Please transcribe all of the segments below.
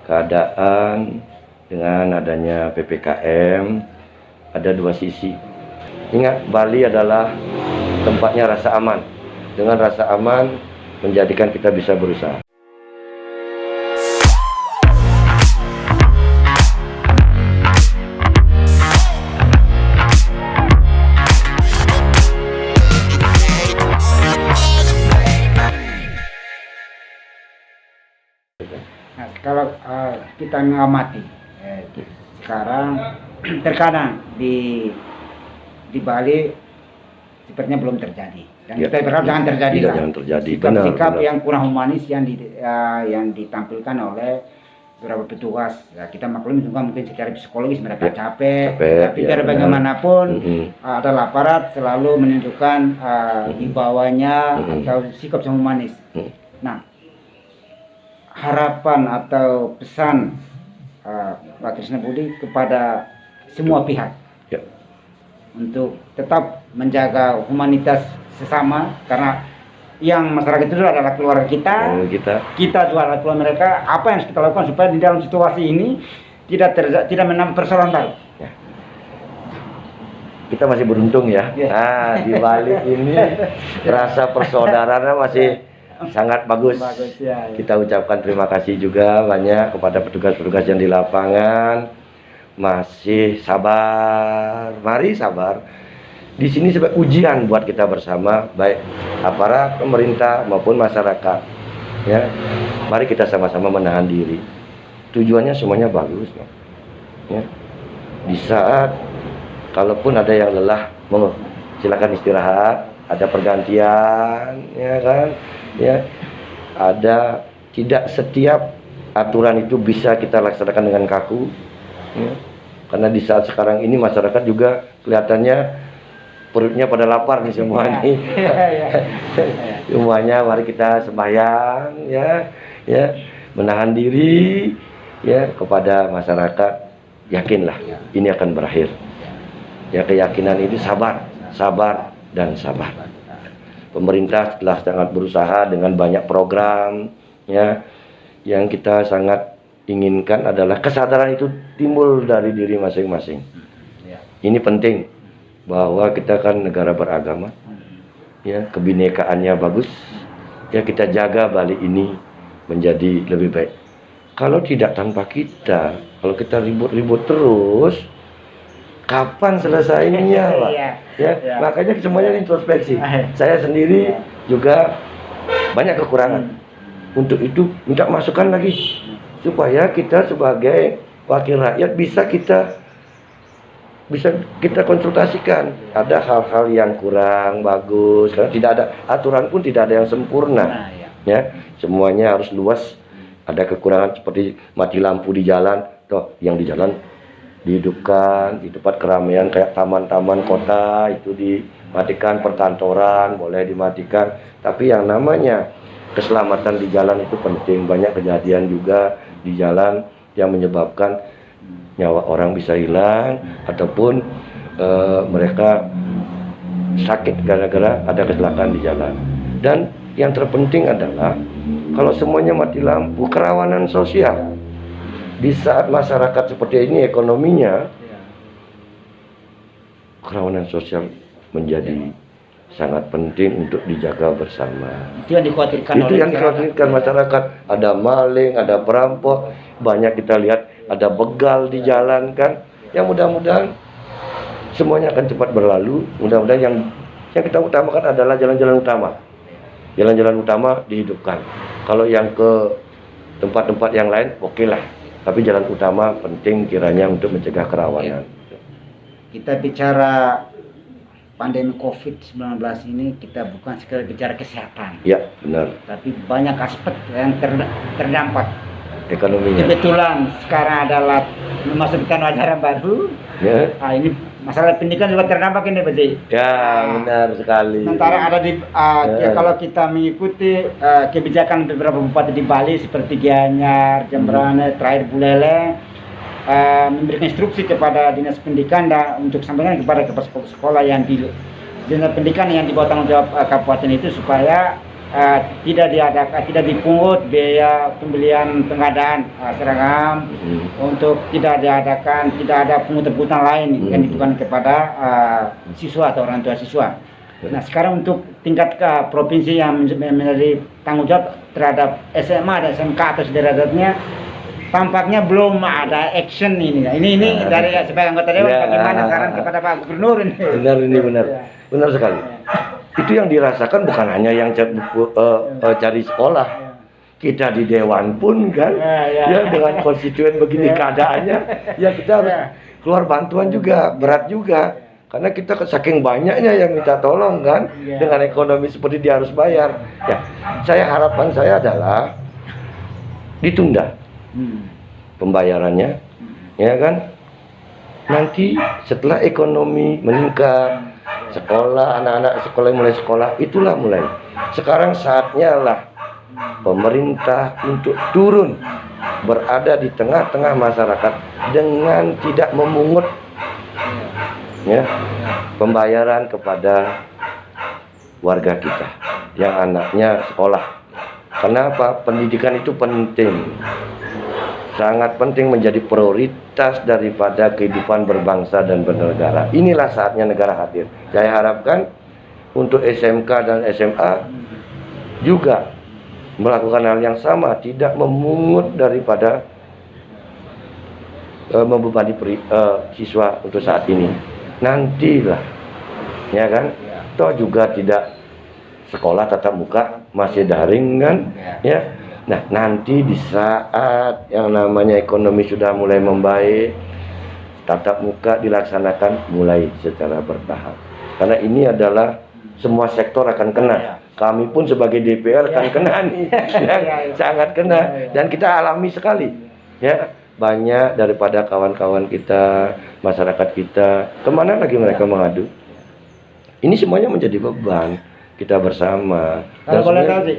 keadaan dengan adanya PPKM ada dua sisi. Ingat, Bali adalah tempatnya rasa aman. Dengan rasa aman menjadikan kita bisa berusaha. Nah, kalau kita mengamati sekarang terkadang di Bali sepertinya belum terjadi dan Ya, kita berharap jangan terjadi. tidak, jangan terjadi. Sikap-sikap Benar. yang kurang humanis yang ditampilkan oleh beberapa petugas. Ya, kita maklum juga mungkin secara psikologis mereka capek, tapi ya, biar bagaimanapun adalah aparat selalu menunjukkan hibauannya atau sikap yang humanis. Nah, harapan atau pesan Pak Krisna Budi kepada semua pihak Ya. untuk tetap menjaga humanitas sesama, karena yang masyarakat itu adalah keluarga kita, kita juga adalah keluarga mereka. Apa yang harus kita lakukan supaya di dalam situasi ini tidak menambah persoalan baru? Ya. Kita masih beruntung ya. Nah, di Bali ini rasa persaudaraannya masih sangat bagus. Ya. Kita ucapkan terima kasih juga banyak kepada petugas-petugas yang di lapangan. Masih sabar, mari sabar. Di sini sebagai ujian buat kita bersama, baik aparat pemerintah maupun masyarakat. Ya, mari kita sama-sama menahan diri. Tujuannya semuanya bagus. Ya. Di saat kalaupun ada yang lelah, silakan istirahat. Ada pergantian, ya kan? Ya, ada, tidak setiap aturan itu bisa kita laksanakan dengan kaku, ya. Karena di saat sekarang ini masyarakat juga kelihatannya perutnya pada lapar nih semuanya. Semuanya mari kita sembahyang, ya, menahan diri, ya, kepada masyarakat. Yakinlah ini akan berakhir. Ya, keyakinan itu sabar dan sabar. Pemerintah telah sangat berusaha dengan banyak program, ya. Yang kita sangat inginkan adalah kesadaran itu timbul dari diri masing-masing. Ini penting, bahwa kita kan negara beragama, ya, kebinekaannya bagus, ya, kita jaga Bali ini menjadi lebih baik. Kalau tidak tanpa kita, kalau kita ribut-ribut terus, kapan selesainya, Pak? Ya, makanya semuanya introspeksi. Saya sendiri juga banyak kekurangan. Untuk itu minta masukan lagi supaya kita sebagai wakil rakyat bisa kita konsultasikan. Ada hal-hal yang kurang bagus, karena tidak ada aturan pun, tidak ada yang sempurna. Ya, semuanya harus luas. Ada kekurangan seperti mati lampu di jalan, toh yang di jalan dihidupkan, di tempat keramaian kayak taman-taman kota itu dimatikan, perkantoran boleh dimatikan. Tapi yang namanya keselamatan di jalan itu penting. Banyak kejadian juga di jalan yang menyebabkan nyawa orang bisa hilang ataupun mereka sakit gara-gara ada kecelakaan di jalan. Dan yang terpenting adalah kalau semuanya mati lampu, kerawanan sosial. Di saat masyarakat seperti ini ekonominya, kerawanan sosial menjadi sangat penting untuk dijaga bersama. Itu yang dikhawatirkan. Masyarakat. Ada maling, ada perampok, banyak kita lihat ada begal di jalan kan. Yang mudah-mudahan semuanya akan cepat berlalu. Mudah-mudahan yang kita utamakan adalah jalan-jalan utama. Jalan-jalan utama dihidupkan. Kalau yang ke tempat-tempat yang lain, oke lah. Tapi jalan utama penting kiranya untuk mencegah kerawanan. Kita bicara pandemi COVID-19 ini, kita bukan sekedar bicara kesehatan. Ya, benar. Tapi banyak aspek yang terdampak. Ekonominya. Kebetulan sekarang adalah memasukkan ajaran baru. Ya. Nah, ini masalah pendidikan juga terdampak ini, Pak. Ya, benar sekali. Sementara ada di ya, kalau kita mengikuti kebijakan beberapa bupati di Bali seperti Gianyar, Jembrane, terakhir Buleleng, memberikan instruksi kepada dinas pendidikan dan untuk sampaikan kepada kepala sekolah yang di dinas pendidikan yang di bawah tanggung jawab kabupaten itu supaya tidak dipungut biaya pembelian pengadaan seragam, untuk tidak ada pungutan lain yang ditujukan kepada siswa atau orang tua siswa. Nah, sekarang untuk tingkat ke provinsi yang menjadi tanggung jawab terhadap SMA dan SMK atau sederajatnya, tampaknya belum ada action ini. Ini dari sebagai anggota dewan, bagaimana saran kepada Pak Gubernur ini? Benar sekali. Itu yang dirasakan bukan hanya yang cari sekolah, kita di dewan pun kan, ya dengan konstituen begini keadaannya, ya kita harus keluar bantuan juga, berat juga. Karena kita saking banyaknya yang minta tolong kan, dengan ekonomi seperti dia harus bayar. Ya, harapan saya adalah ditunda pembayarannya, ya kan? Nanti setelah ekonomi meningkat, anak-anak sekolah mulai sekolah, itulah mulai. Sekarang saatnya lah pemerintah untuk turun, berada di tengah-tengah masyarakat dengan tidak memungut ya pembayaran kepada warga kita yang anaknya sekolah. Kenapa? Pendidikan itu penting, sangat penting, menjadi prioritas daripada kehidupan berbangsa dan bernegara. Inilah saatnya negara hadir. Saya harapkan untuk SMK dan SMA juga melakukan hal yang sama, tidak memungut daripada membebani siswa untuk saat ini. Nantilah, ya kan? Toh juga tidak sekolah tatap muka, masih daring kan, ya. Nah, nanti di saat yang namanya ekonomi sudah mulai membaik, tatap muka dilaksanakan mulai secara bertahap. Karena ini adalah semua sektor akan kena. Kami pun sebagai DPR akan kena nih, sangat kena. Dan kita alami sekali, ya. Banyak daripada kawan-kawan kita, masyarakat kita, kemana lagi mereka mengadu? Ini semuanya menjadi beban kita bersama. Kalau boleh tahu sih,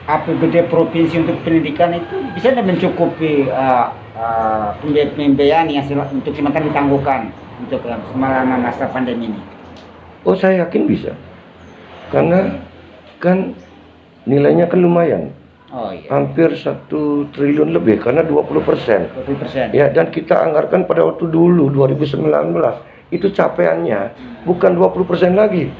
APBD provinsi untuk pendidikan itu bisa mencukupi pembiayaan yang untuk sementara ditangguhkan untuk selama masa pandemi ini? Oh, saya yakin bisa, karena kan nilainya kan lumayan. Oh, iya. Hampir 1 triliun lebih, karena 20%. 20%. Ya, dan kita anggarkan pada waktu dulu 2019 itu capaiannya bukan 20% lagi,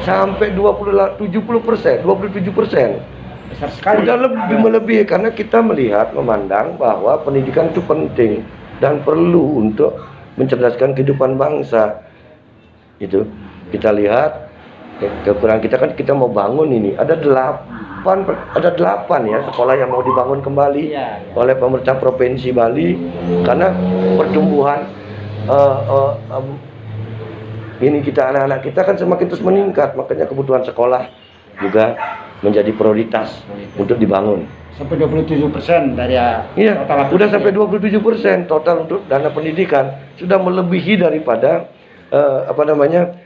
sampai 70%, 27%. Besar sekali. Sudah lebih melebihi, karena kita melihat, memandang bahwa pendidikan itu penting dan perlu untuk mencerdaskan kehidupan bangsa. Itu kita lihat kekurangan kita kan, kita mau bangun ini ada 8 ya sekolah yang mau dibangun kembali oleh pemerintah provinsi Bali, karena pertumbuhan ini kita, anak-anak kita kan semakin terus meningkat, makanya kebutuhan sekolah juga menjadi prioritas untuk dibangun. Sampai 27% dari total. Udah sampai 27% total untuk dana pendidikan, sudah melebihi daripada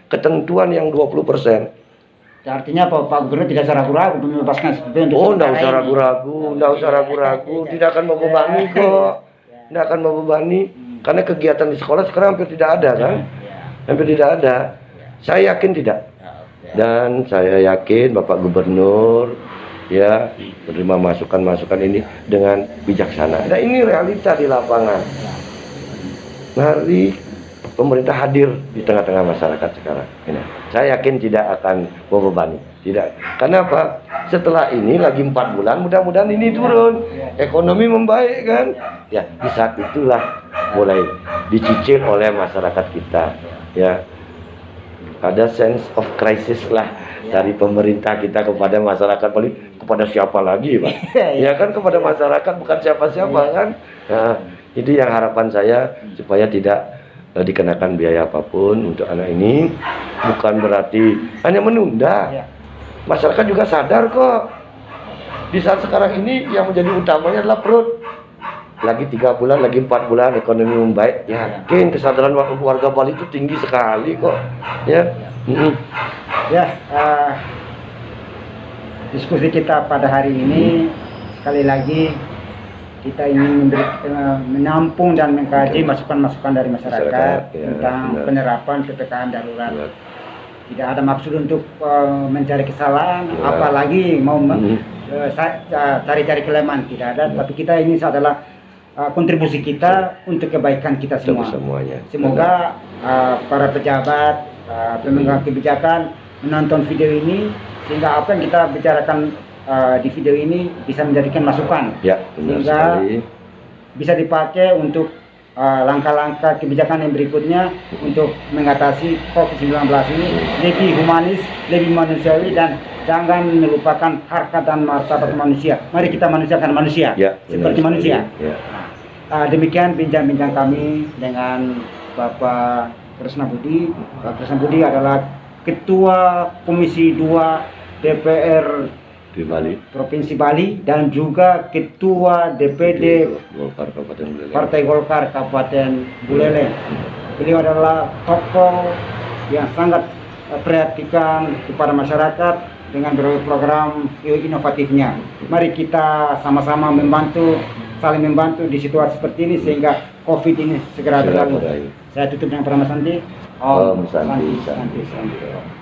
ketentuan yang 20%. Artinya Pak Gubernur tidak usah ragu-ragu membebaskan seperti untuk nggak usah ragu-ragu, tidak akan membebani kok, tidak akan membebani, karena kegiatan di sekolah sekarang hampir tidak ada kan, hampir tidak ada. Saya yakin tidak, dan saya yakin Bapak Gubernur ya menerima masukan-masukan ini dengan bijaksana. Nah, ini realita di lapangan. Mari pemerintah hadir di tengah-tengah masyarakat sekarang. Saya yakin tidak akan membebani, tidak. Kenapa? Setelah ini lagi 4 bulan, mudah-mudahan ini turun, ekonomi membaik kan? Ya, di saat itulah mulai dicicil oleh masyarakat kita. Ya, ada sense of crisis lah dari pemerintah kita kepada masyarakat, paling kepada siapa lagi, Pak? Ya kan, kepada masyarakat, bukan siapa-siapa kan? Nah, itu yang harapan saya, supaya tidak dikenakan biaya apapun untuk anak ini. Bukan berarti hanya menunda. Masyarakat juga sadar kok, di saat sekarang ini yang menjadi utamanya adalah perut. Lagi 3 bulan, lagi 4 bulan ekonomi membaik, yakin kesadaran warga Bali itu tinggi sekali kok, ya. Diskusi kita pada hari ini sekali lagi kita ingin menampung dan mengkaji masukan-masukan dari masyarakat tentang penerapan PPKM darurat. tidak ada maksud untuk mencari kesalahan, Ya. apalagi mau cari-cari kelemahan, tidak ada. Tapi kita ini adalah kontribusi kita untuk kebaikan kita semua. Semuanya. Semoga para pejabat, pemegang kebijakan menonton video ini sehingga apa yang kita bicarakan di video ini bisa menjadikan masukan, Ya, benar sehingga sekali. bisa dipakai untuk langkah-langkah kebijakan yang berikutnya untuk mengatasi COVID-19 ini lebih humanis, lebih manusiawi, dan jangan melupakan harkat dan martabat manusia. Mari kita manusiakan manusia, Ya, benar seperti sekali. manusia. Ya. Demikian bincang-bincang kami dengan Bapak Kresna Budi. Pak Kresna Budi adalah Ketua Komisi 2 DPR Di Bali. Provinsi Bali dan juga Ketua DPD Golkar Kabupaten Buleleng. Partai Golkar Kabupaten Buleleng. Beliau adalah tokoh yang sangat perhatikan kepada masyarakat dengan berbagai program inovatifnya. Mari kita sama-sama membantu, saling membantu di situasi seperti ini sehingga COVID ini segera berlalu. Saya tutup dengan Pramana Santi. Om Santi. Santi.